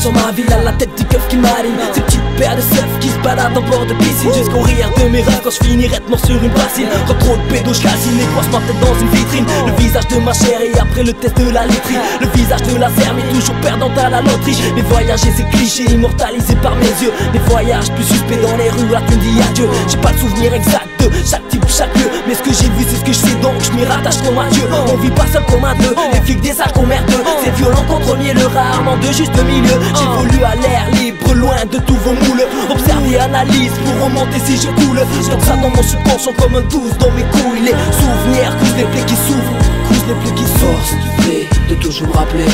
sur ma ville à la tête du keuf qui m'aligne. Ces petites paires de seufs qui se baladent en bord de piscine, jusqu'au rire de mes rêves quand je finirai de mort sur une bassine. Quand trop de pédos je calcine et croise ma tête dans une vitrine. Le visage de ma chair et après le test de la laiterie. Le visage de la serre mais toujours perdante à la loterie. Mes voyages et ces clichés immortalisés par mes yeux. Mes voyages plus suspects dans les rues, là tu me dis adieu. J'ai pas le souvenir exact de chaque type, chaque lieu, mais ce que j'ai vu c'est ce que je sais, donc je m'y rattache comme un dieu. On vit pas seul comme un deux, les flics des sacs qu'on merdeux. C'est violent contre le rarement de juste milieu. J'évolue à l'air libre, loin de tous vos moules. Observe et analyse pour remonter si je coule. J'tocque ça dans mon subconscient comme un douce dans mes couilles. Les souvenirs cousent les plaies qui s'ouvrent, cousent les plaies qui force du fait de toujours me rappeler.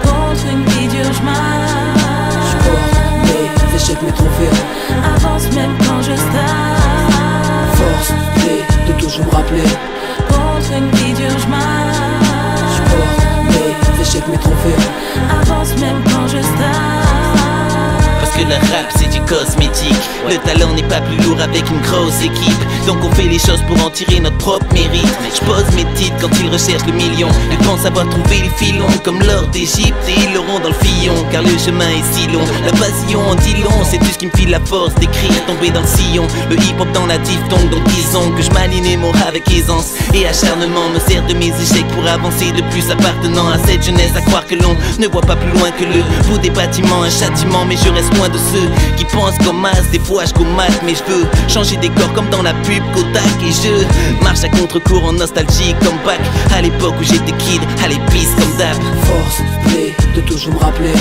Contre une vie dure je porte mes échecs, mes trophées. Avance même quand je stagne. Force de toujours me rappeler. Contre une vie dure je porte mes échecs, mes trophées. Avance même quand je stagne. Parce que le rap c'est du cosmétique. Le talent n'est pas plus lourd avec une grosse équipe. Donc on fait les choses pour en tirer notre propre mérite. Je pose mes titres quand ils recherchent le million. Ils pensent avoir trouvé le filon comme l'or d'Égypte. Et ils l'auront dans le fillon car le chemin est si long. La passion en dit long, c'est tout ce qui me file la force d'écrire, tomber dans le sillon. Le hip hop dans la diphtongue, donc disons que je m'aligne mes mots avec aisance. Et acharnement me sert de mes échecs pour avancer le plus appartenant à cette jeunesse. À croire que l'on ne voit pas plus loin que le bout des bâtiments, un châtiment. Mais je reste loin de ceux qui pensent comme masse. Des fois je comate mais je veux changer des corps comme dans la pub Kodak. Et je marche à contre-cours en nostalgie comme back à l'époque où j'étais kid, à l'épice comme d'hab. Force de toujours me rappeler.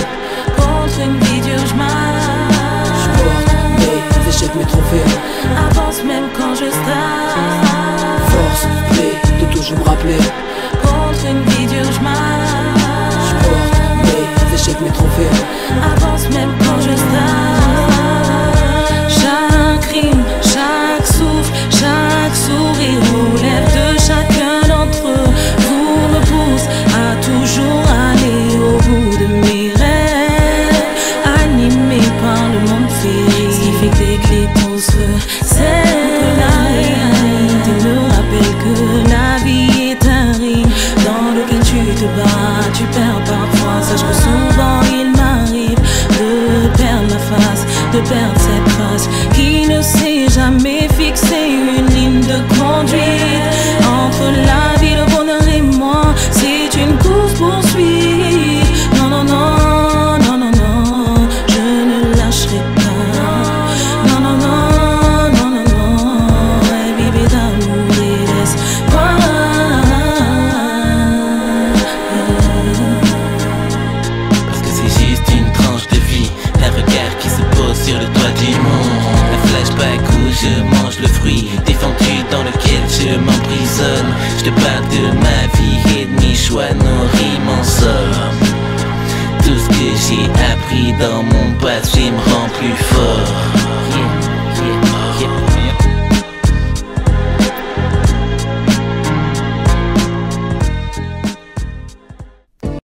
Contre une vie dure je porte mes échecs, mes trophées. Avance même quand je stagne. Force de toujours me rappeler. Contre une vie dure je porte mes échecs, mes trophées. Avance même quand je stagne. Chaque rime, chaque souffle, chaque sourire aux lèvres de chacun d'entre eux vous me pousse à toujours aller au bout de mes rêves, animé par le monde féerique. Ce qui fait que des clés pour se serre. La réalité me rappelle que la vie est un ring dans lequel tu te bats, tu perds parfois. Sache que souvent il m'arrive de perdre ma face, de perdre cette face qui ne sait jamais fixer une ligne de conduite. Entre la vie, le bonheur et moi, c'est une course poursuite. Non, non, non, non, non, non, je ne lâcherai pas. Non, non, non, non, non, non, vivez d'amour et d'espoir. Parce que c'est juste une tranche de vie, un regard qui se pose sur le toit du monde. Un flashback où je mange le fruit défendu dans lequel je m'emprisonne. Je te parle de ma vie et de mes choix, nos rimes en somme. Tout ce que j'ai appris dans mon passé me rend plus fort.